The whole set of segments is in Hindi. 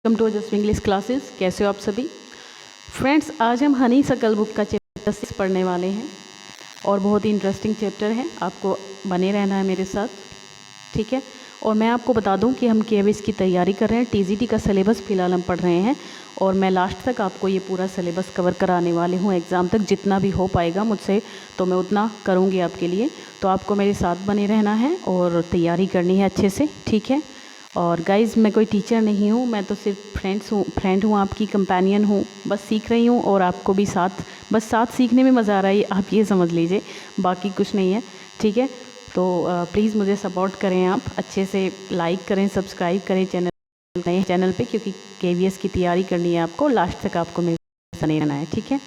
Welcome to Just English classes. कैसे हो आप सभी फ्रेंड्स? आज हम हनी सकल बुक का चैप्टर 6 पढ़ने वाले हैं और बहुत ही इंटरेस्टिंग चैप्टर है। आपको बने रहना है मेरे साथ, ठीक है। और मैं आपको बता दूं कि हम केवीएस की तैयारी कर रहे हैं। टीजीटी का सिलेबस फ़िलहाल हम पढ़ रहे हैं और मैं लास्ट तक आपको ये पूरा सिलेबस कवर कराने वाली हूँ। एग्ज़ाम तक जितना भी हो पाएगा मुझसे तो मैं उतना करूँगी आपके लिए। तो आपको मेरे साथ बने रहना है और तैयारी करनी है अच्छे से, ठीक है। और गाइज़, मैं कोई टीचर नहीं हूँ, मैं तो सिर्फ फ्रेंड हूँ, आपकी कंपेनियन हूँ। बस सीख रही हूँ और आपको भी साथ सीखने में मज़ा आ रहा है, आप ये समझ लीजिए, बाकी कुछ नहीं है, ठीक है। तो प्लीज़ मुझे सपोर्ट करें, आप अच्छे से लाइक करें, सब्सक्राइब करें नए चैनल पे, क्योंकि केवीएस की तैयारी करनी है आपको। लास्ट तक आपको मेरे साथ नहीं रहना है, ठीक है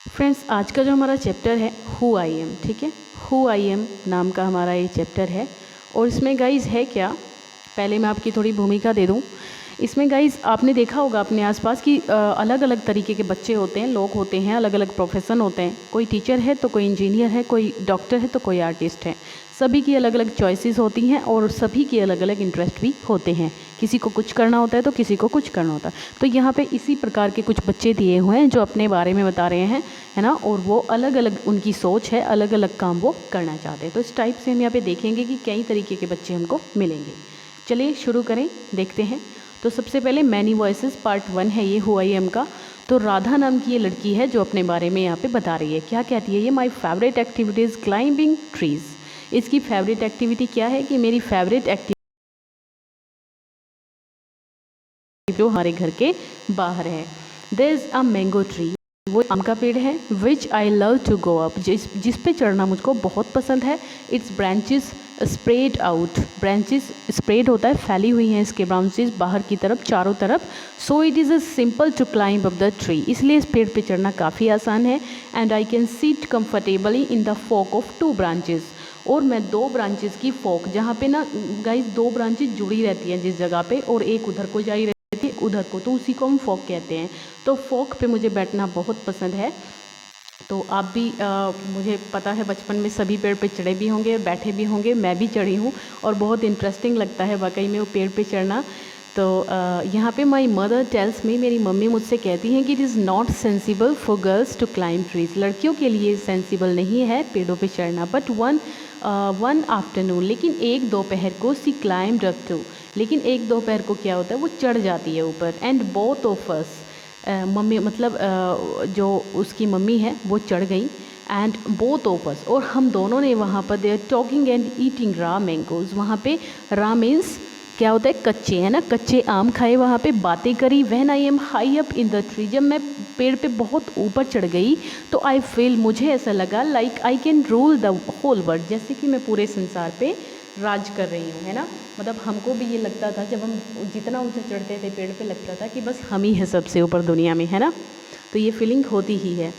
फ्रेंड्स। आज का जो हमारा चैप्टर है हु आई एम, ठीक है। हु आई एम नाम का हमारा ये चैप्टर है। और इसमें गाइज़ है क्या, पहले मैं आपकी थोड़ी भूमिका दे दूं। इसमें गाइज़ आपने देखा होगा अपने आसपास कि अलग अलग तरीके के बच्चे होते हैं, लोग होते हैं, अलग अलग प्रोफेशन होते हैं। कोई टीचर है तो कोई इंजीनियर है, कोई डॉक्टर है तो कोई आर्टिस्ट है। सभी की अलग अलग चॉइसेस होती हैं और सभी के अलग अलग इंटरेस्ट भी होते हैं। किसी को कुछ करना होता है तो किसी को कुछ करना होता है। तो यहाँ पे इसी प्रकार के कुछ बच्चे दिए हुए हैं जो अपने बारे में बता रहे हैं, है ना। और वो अलग अलग उनकी सोच है, अलग अलग काम वो करना चाहते हैं। तो इस टाइप से हम यहाँ पे देखेंगे कि कई तरीके के बच्चे हमको मिलेंगे। चलिए शुरू करें, देखते हैं। तो सबसे पहले मैनी वॉइसेस पार्ट 1 है ये हु आई एम का। तो राधा नाम की ये लड़की है जो अपने बारे में यहाँ पे बता रही है। क्या कहती है ये? My favourite activity is climbing trees. इसकी फेवरेट एक्टिविटी क्या है कि मेरी फेवरेट एक्टिविटी जो हमारे घर के बाहर है। There is a mango tree, वो आम का पेड़ है। Which I love to go up, जिस पे चढ़ना मुझको बहुत पसंद है। Its branches spread out, branches spread होता है, फैली हुई हैं इसके ब्रांचेस बाहर की तरफ, चारों तरफ। So it is a simple to climb up the tree, इसलिए इस पेड़ पे चढ़ना काफ़ी आसान है। And I can seat comfortably in the fork of 2 branches, और मैं 2 ब्रांचेस की फोक, जहाँ पे ना गाइस 2 ब्रांचेस जुड़ी रहती हैं जिस जगह पे, और एक उधर को जाई रहती है उधर को, तो उसी को हम फोक कहते हैं। तो फोक पे मुझे बैठना बहुत पसंद है। तो आप भी मुझे पता है बचपन में सभी पेड़ पे चढ़े भी होंगे, बैठे भी होंगे, मैं भी चढ़ी हूँ और बहुत इंटरेस्टिंग लगता है वाकई में वो पेड़ पे चढ़ना। तो यहाँ पे माई मदर टेल्स मी, मेरी मम्मी मुझसे कहती हैं कि it is not sensible for girls to climb trees, लड़कियों के लिए सेंसिबल नहीं है पेड़ों पे चढ़ना। बट वन आफ्टरनून, लेकिन एक दोपहर को सी क्लाइम्ड अप टू, लेकिन एक दोपहर को क्या होता है वो चढ़ जाती है ऊपर। And both of us, mummy मतलब जो उसकी मम्मी है वो चढ़ गई। एंड बोथ ऑफ अस, और हम दोनों ने वहाँ पर they are talking and eating raw mangoes, वहाँ पे रा मीन्स क्या होता है? कच्चे, है ना, कच्चे आम खाए, वहाँ पे बातें करी। When I am high up in the tree, जब मैं पेड़ पे बहुत ऊपर चढ़ गई तो आई फील, मुझे ऐसा लगा like I can rule the whole world, जैसे कि मैं पूरे संसार पे राज कर रही हूँ, है ना। मतलब हमको भी ये लगता था, जब हम जितना ऊंचा चढ़ते थे पेड़ पे, लगता था कि बस हम ही है सबसे ऊपर दुनिया में, है ना। तो ये फीलिंग होती ही है।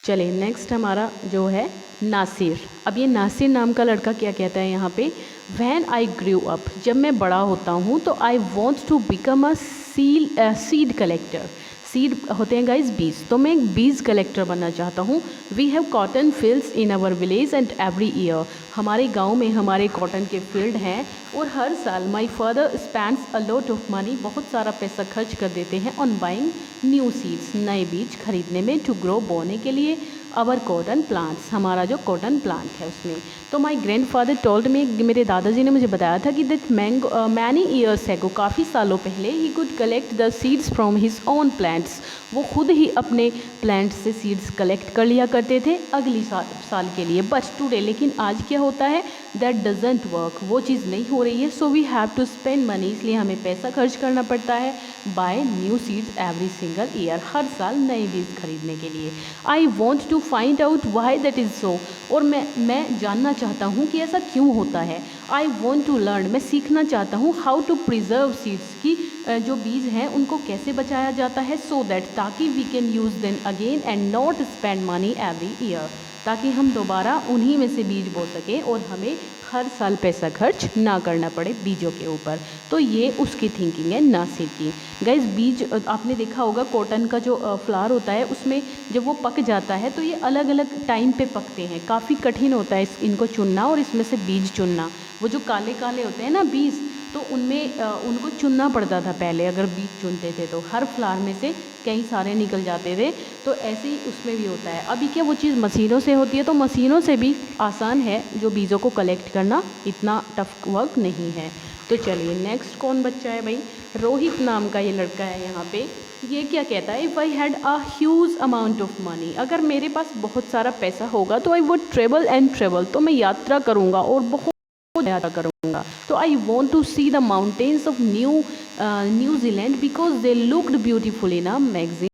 चलिए नेक्स्ट हमारा जो है नासिर। अब ये नासिर नाम का लड़का क्या कहता है यहाँ पे? व्हेन आई ग्रू अप, जब मैं बड़ा होता हूँ तो I want to become a seed collector. Seed होते हैं गाइज बीज, तो मैं एक बीज कलेक्टर बनना चाहता हूँ। We have cotton fields in our village and every year, हमारे गांव में हमारे कॉटन के फील्ड हैं और हर साल my father spends a lot of money, बहुत सारा पैसा खर्च कर देते हैं ऑन बाइंग न्यू सीड्स, नए बीज खरीदने में, टू ग्रो बोने के लिए अवर कॉटन प्लांट्स, हमारा जो कॉटन प्लांट है उसमें। तो my grand father told me, मेरे दादाजी ने मुझे बताया था कि दैट मैनी ईयर्स एगो, काफ़ी सालों पहले, he could collect the seeds from his own plants, वो खुद ही अपने प्लांट्स से सीड्स कलेक्ट कर लिया करते थे अगली साल के लिए। बट टुडे, लेकिन आज क्या होता है? दैट डजेंट वर्क, वो चीज़ नहीं हो रही है। So we have to spend money, इसलिए हमें पैसा खर्च करना पड़ता है buy new seeds every single year, हर साल नए बीज खरीदने के लिए। I want to find out why that is so, और मैं जानना चाहता हूँ कि ऐसा क्यों होता है। आई वॉन्ट टू लर्न, मैं सीखना चाहता हूँ हाउ टू प्रिजर्व सीड्स, की जो बीज हैं उनको कैसे बचाया जाता है। सो दैट, ताकि we can use them again and not spend money every year, ताकि हम दोबारा उन्हीं में से बीज बो सकें और हमें हर साल पैसा खर्च ना करना पड़े बीजों के ऊपर। तो ये उसकी थिंकिंग है नासिर की। गाइस बीज आपने देखा होगा, कॉटन का जो फ्लावर होता है उसमें जब वो पक जाता है तो ये अलग अलग टाइम पे पकते हैं, काफ़ी कठिन होता है इनको चुनना और इसमें से बीज चुनना। वो जो काले काले होते हैं ना बीज, तो उनमें उनको चुनना पड़ता था पहले, अगर बीज चुनते थे तो हर फ्लावर में से कई सारे निकल जाते थे। तो ऐसे ही उसमें भी होता है। अभी क्या वो चीज़ मशीनों से होती है, तो मशीनों से भी आसान है जो बीजों को कलेक्ट करना, इतना टफ वर्क नहीं है। तो चलिए नेक्स्ट कौन बच्चा है भाई, रोहित नाम का ये लड़का है यहाँ पे। ये क्या कहता है, if I had a huge amount of money, अगर मेरे पास बहुत सारा पैसा होगा तो I would travel and travel, तो मैं यात्रा करूँगा और बहुत यात्रा करूँगा। तो I want to see the mountains of New Zealand because they looked beautiful in a magazine.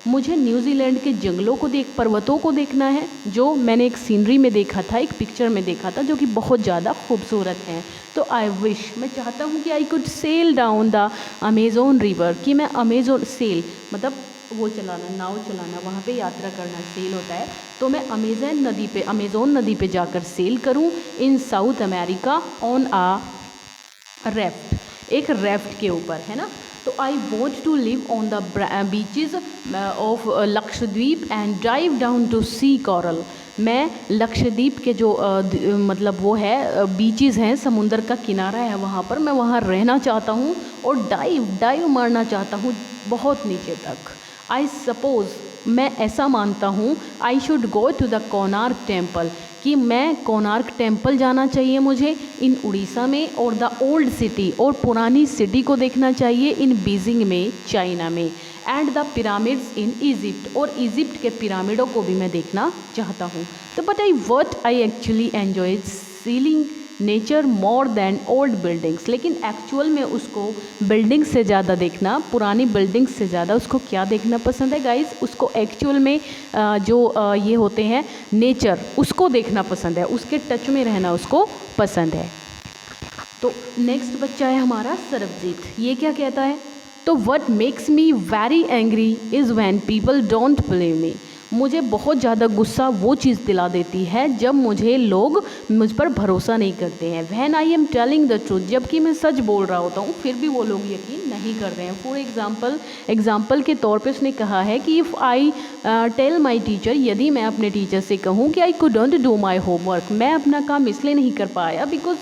मुझे न्यूजीलैंड के जंगलों को पर्वतों को देखना है, जो मैंने एक सीनरी में देखा था, एक पिक्चर में देखा था, जो कि बहुत ज़्यादा खूबसूरत है। तो आई विश, मैं चाहता हूँ कि I could sail down the Amazon river, कि मैं अमेज़ोन सेल मतलब वो चलाना, नाव चलाना, वहाँ पे यात्रा करना सेल होता है। तो मैं अमेज़ोन नदी पे जाकर सेल करूँ in South America on a raft, एक रेफ्ट के ऊपर, है ना। तो I want to live on the beaches of Lakshadweep and drive down to see coral. मैं लक्षद्वीप के जो मतलब वो है बीचेस हैं, समुंदर का किनारा है, वहाँ पर मैं वहाँ रहना चाहता हूँ और डाइव मारना चाहता हूँ बहुत नीचे तक। आई सपोज़, मैं ऐसा मानता हूँ, I should go to the Konark temple, कि मैं कोणार्क टेम्पल जाना चाहिए मुझे इन उड़ीसा में, और द ओल्ड सिटी, और पुरानी सिटी को देखना चाहिए इन बीजिंग में, चाइना में, and the pyramids in Egypt, और इजिप्ट के पिरामिडों को भी मैं देखना चाहता हूँ। तो but I actually enjoy ceiling nature more than old buildings, लेकिन एक्चुअल में उसको बिल्डिंग्स से ज़्यादा देखना, पुरानी बिल्डिंग्स से ज़्यादा उसको क्या देखना पसंद है गाइस, उसको एक्चुअल में जो ये होते हैं नेचर, उसको देखना पसंद है, उसके टच में रहना उसको पसंद है। तो नेक्स्ट बच्चा है हमारा सरबजीत। ये क्या कहता है, तो what makes me very angry is when people don't believe me. मुझे बहुत ज़्यादा गुस्सा वो चीज़ दिला देती है जब लोग मुझ पर भरोसा नहीं करते हैं। When I am telling the truth, जबकि मैं सच बोल रहा होता हूँ फिर भी वो लोग यकीन नहीं कर रहे हैं। फॉर एग्जाम्पल के तौर पे उसने कहा है कि if I tell my teacher, यदि मैं अपने टीचर से कहूँ कि I couldn't do my homework, मैं अपना काम इसलिए नहीं कर पाया because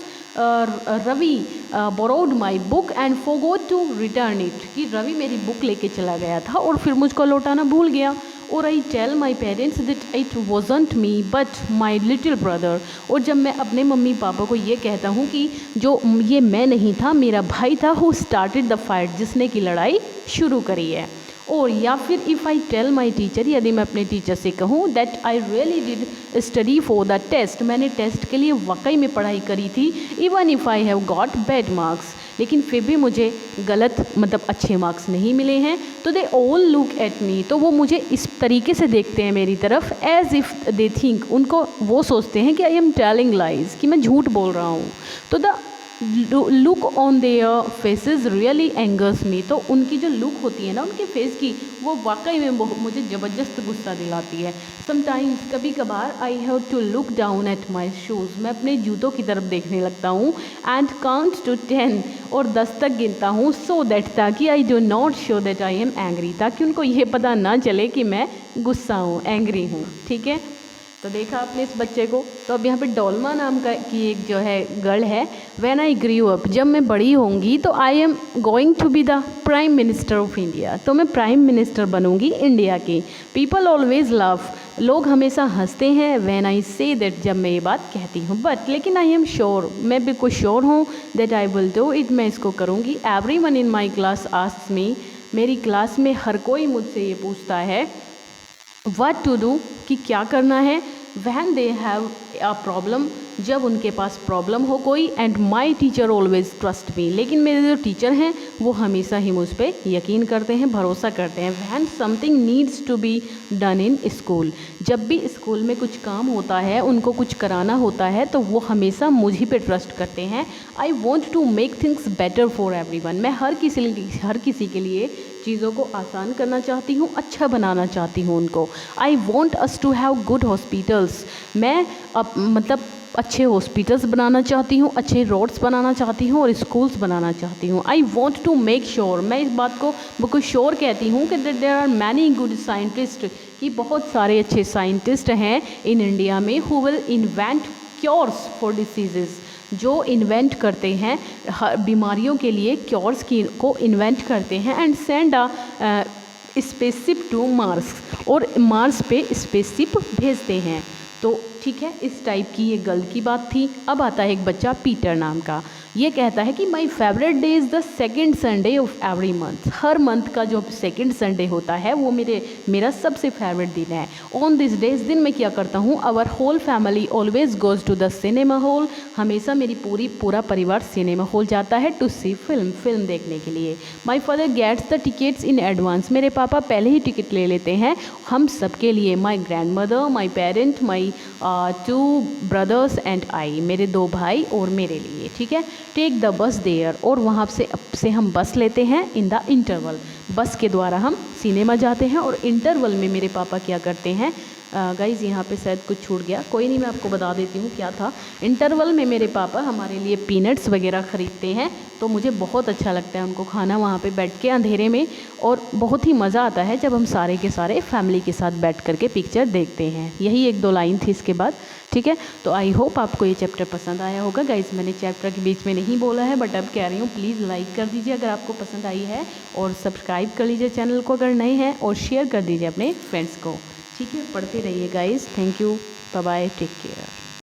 Ravi borrowed my book and forgot to return it, कि रवि मेरी बुक लेके चला गया था और फिर मुझको लौटाना भूल गया। और I tell my parents that it wasn't me but my little brother, और जब मैं अपने मम्मी पापा को ये कहता हूँ कि जो ये मैं नहीं था, मेरा भाई था, हु स्टार्टेड द फाइट, जिसने की लड़ाई शुरू करी है। और या फिर if I tell my teacher, यदि मैं अपने टीचर से कहूँ that I really did study for the test, मैंने टेस्ट के लिए वाकई में पढ़ाई करी थी, even if I have got bad marks, लेकिन फिर भी मुझे गलत मतलब अच्छे मार्क्स नहीं मिले हैं, तो they all look at me, तो वो मुझे इस तरीके से देखते हैं मेरी तरफ, एज इफ़ दे थिंक, उनको वो सोचते हैं कि आई एम टेलिंग लाइज, कि मैं झूठ बोल रहा हूँ। तो the look on their faces really angers me, तो उनकी जो लुक होती है ना उनके फेस की, वो वाकई में मुझे ज़बरदस्त गुस्सा दिलाती है। समटाइम्स, कभी कभार, I have to look down at my shoes, मैं अपने जूतों की तरफ देखने लगता हूँ, एंड काउंट टू 10, और 10 तक गिनता हूँ, सो दैट, ताकि I do not show that I am angry, ताकि उनको ये पता ना चले कि मैं गुस्सा हूँ, एंग्री हूँ। ठीक है, तो देखा आपने इस बच्चे को। तो अब यहाँ पे डोल्मा नाम की एक जो है गर्ल है, व्हेन आई ग्रू अप, जब मैं बड़ी होंगी तो I am going to be the prime minister of India, तो मैं प्राइम मिनिस्टर बनूंगी इंडिया की। पीपल ऑलवेज लव, लोग हमेशा हंसते हैं, व्हेन आई से दैट, जब मैं ये बात कहती हूँ, बट लेकिन आई एम श्योर, मैं बिल्कुल श्योर हूँ, that I will do it, मैं इसको करूँगी। Every one in my class asks मी, मेरी क्लास में हर कोई मुझसे ये पूछता है व्हाट टू डू, कि क्या करना है, when they have a problem, जब उनके पास प्रॉब्लम हो कोई, and my teacher always trust me, लेकिन मेरे जो टीचर हैं वो हमेशा ही मुझ पर यकीन करते हैं, भरोसा करते हैं। When something needs to be done in school, जब भी स्कूल में कुछ काम होता है, उनको कुछ कराना होता है, तो वो हमेशा मुझी पे ट्रस्ट करते हैं। I want to make things better for everyone, मैं हर किसी के लिए चीज़ों को आसान करना चाहती हूँ, अच्छा बनाना चाहती हूँ उनको। I want us to have good hospitals, मैं मतलब अच्छे हॉस्पिटल्स बनाना चाहती हूँ, अच्छे रोड्स बनाना चाहती हूँ और स्कूल्स बनाना चाहती हूँ। I want to make sure, मैं इस बात को बिल्कुल श्योर कहती हूँ कि there are many good scientist, कि बहुत सारे अच्छे साइंटिस्ट हैं इन इंडिया में, who will invent cures for diseases, जो इन्वेंट करते हैं बीमारियों के लिए क्योर्स की को इन्वेंट करते हैं and send a spaceship to Mars, और मार्स पे स्पेसशिप भेजते हैं। तो ठीक है, इस टाइप की ये गर्ल की बात थी। अब आता है एक बच्चा पीटर नाम का। ये कहता है कि my favourite day is the second Sunday off every month. Her month का जो सेकेंड संडे होता है वो मेरा सबसे फेवरेट दिन है। ऑन दिस डे, इस दिन मैं क्या करता हूँ, our whole family always goes to the cinema hall. हमेशा पूरा परिवार सिनेमा हॉल जाता है टू सी फिल्म देखने के लिए। My father gets the tickets in advance. मेरे पापा पहले ही टिकट ले लेते हैं हम सबके लिए। My grand mother, my parent, my 2 brothers and I, मेरे 2 भाई और मेरे लिए। ठीक है, टेक द बस देयर, और वहाँ से हम बस लेते हैं इन द इंटरवल। बस के द्वारा हम सिनेमा जाते हैं और इंटरवल में मेरे पापा क्या करते हैं, गाइज़ यहाँ पे शायद कुछ छूट गया, कोई नहीं, मैं आपको बता देती हूँ क्या था। इंटरवल में मेरे पापा हमारे लिए पीनट्स वगैरह ख़रीदते हैं, तो मुझे बहुत अच्छा लगता है उनको खाना वहाँ पे बैठ के अंधेरे में, और बहुत ही मज़ा आता है जब हम सारे के सारे फैमिली के साथ बैठ करके पिक्चर देखते हैं। यही 1-2 लाइन थी इसके बाद। ठीक है, तो आई होप आपको ये चैप्टर पसंद आया होगा। गाइज़ मैंने चैप्टर के बीच में नहीं बोला है, बट अब कह रही हूँ, प्लीज़ लाइक कर दीजिए अगर आपको पसंद आई है, और सब्सक्राइब कर लीजिए चैनल को अगर नए हैं, और शेयर कर दीजिए अपने फ्रेंड्स को। ठीक है, पढ़ते रहिए guys. Thank you, bye bye, take care.